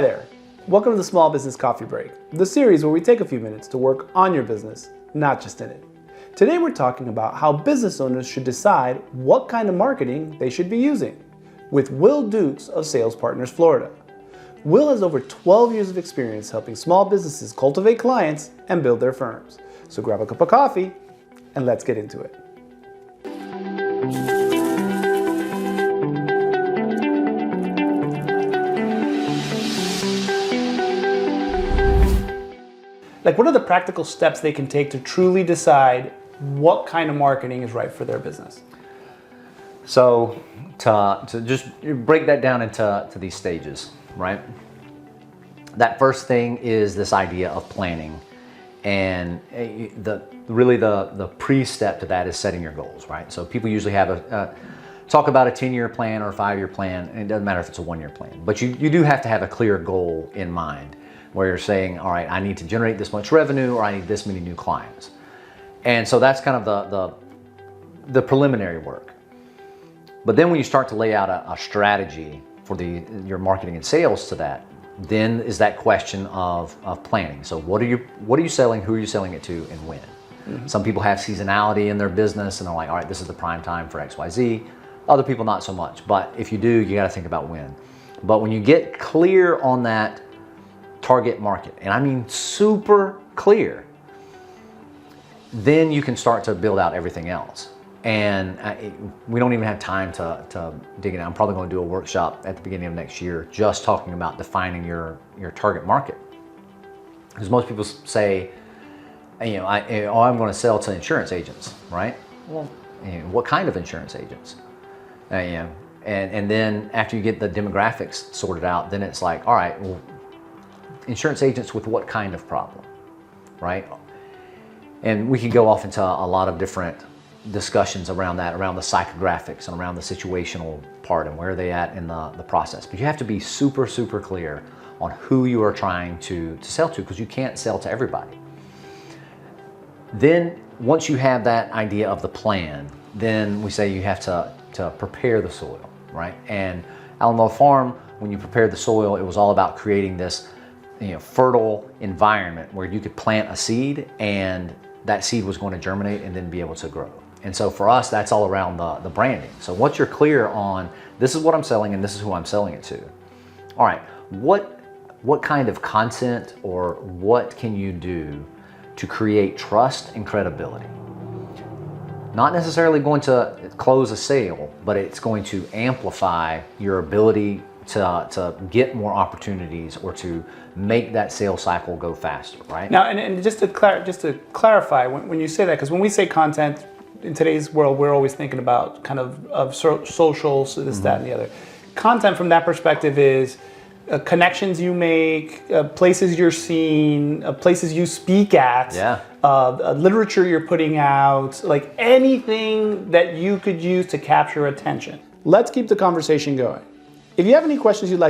Hi there. Welcome to the Small Business Coffee Break, the series where we take a few minutes to work on your business, not just in it. Today we're talking about how business owners should decide what kind of marketing they should be using with Will Dukes of Sales Partners Florida. Will has over 12 years of experience helping small businesses cultivate clients and build their firms. So grab a cup of coffee and let's get into it. Like, what are the practical steps they can take to truly decide what kind of marketing is right for their business? So to just break that down into these stages, right? That first thing is this idea of planning, and the pre-step to that is setting your goals, right? So people usually have talk about a 10-year plan or a 5-year plan, and it doesn't matter if it's a 1-year plan, but you do have to have a clear goal in mind, where you're saying, all right, I need to generate this much revenue, or I need this many new clients. And so that's kind of the preliminary work. But then when you start to lay out a strategy for your marketing and sales to that, then is that question of planning. So what are you selling, who are you selling it to, and when? Mm-hmm. Some people have seasonality in their business and they're like, all right, this is the prime time for XYZ. Other people not so much. But if you do, you got to think about when. But when you get clear on that target market, and I mean super clear, then you can start to build out everything else. And we don't even have time to dig it out. I'm probably going to do a workshop at the beginning of next year just talking about defining your target market. Because most people say, I'm going to sell to insurance agents, right? Well, what kind of insurance agents? And then after you get the demographics sorted out, then it's like, all right, well, insurance agents with what kind of problem, right? And we could go off into a lot of different discussions around that, around the psychographics and around the situational part and where are they at in the process. But you have to be super, super clear on who you are trying to sell to, because you can't sell to everybody. Then once you have that idea of the plan, then we say you have to prepare the soil, right? And Alamo Farm, when you prepared the soil, it was all about creating this fertile environment where you could plant a seed and that seed was going to germinate and then be able to grow. And so for us, that's all around the branding. So once you're clear on this is what I'm selling and this is who I'm selling it to, all right, what kind of content or what can you do to create trust and credibility? Not necessarily going to close a sale, but it's going to amplify your ability to get more opportunities or to make that sales cycle go faster, right? Now, and just to clarify, when you say that, because when we say content in today's world, we're always thinking about kind of socials, this, that, and the other. Content from that perspective is connections you make, places you're seen, places you speak at, literature you're putting out, like anything that you could use to capture attention. Let's keep the conversation going. If you have any questions you'd like